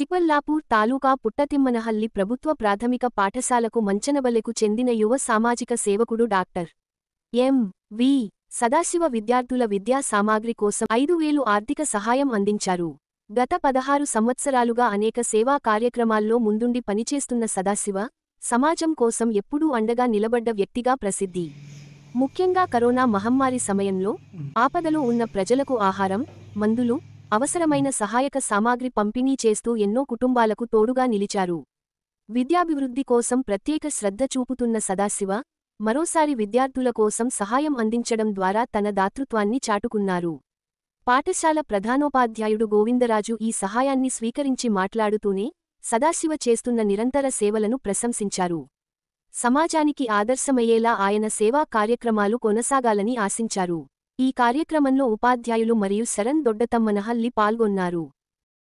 చిక్బళ్లాపూర్ తాలూకా పుట్టతిమ్మనహల్లి ప్రభుత్వ ప్రాథమిక పాఠశాలకు మంచనబలెకు చెందిన యువ సామాజిక సేవకుడు డాక్టర్ ఎం. వి. సదాశివ విద్యార్థుల విద్యా సామాగ్రి కోసం 5,000 ఆర్థిక సహాయం అందించారు. గత 16 సంవత్సరాలుగా అనేక సేవా కార్యక్రమాల్లో ముందుండి పనిచేస్తున్న సదాశివ, సమాజం కోసం ఎప్పుడూ అండగా నిలబడ్డ వ్యక్తిగా ప్రసిద్ధి. ముఖ్యంగా కరోనా మహమ్మారి సమయంలో ఆపదలో ఉన్న ప్రజలకు ఆహారం, మందులు, అవసరమైన సహాయక సామాగ్రి పంపిణీ చేస్తూ ఎన్నో కుటుంబాలకు తోడుగా నిలిచారు. విద్యాభివృద్ధి కోసం ప్రత్యేక శ్రద్ధ చూపుతున్న సదాశివ, మరోసారి విద్యార్థుల కోసం సహాయం అందించడం ద్వారా తన దాతృత్వాన్ని చాటుకున్నారు. పాఠశాల ప్రధానోపాధ్యాయుడు గోవిందరాజు ఈ సహాయాన్ని స్వీకరించి మాట్లాడుతూనే, సదాశివ చేస్తున్న నిరంతర సేవలను ప్రశంసించారు. సమాజానికి ఆదర్శమయ్యేలా ఆయన సేవా కార్యక్రమాలు కొనసాగాలని ఆశించారు. ఈ కార్యక్రమంలో ఉపాధ్యాయులు మరియు శరణ్ దొడ్డతమ్మనహల్లి పాల్గొన్నారు.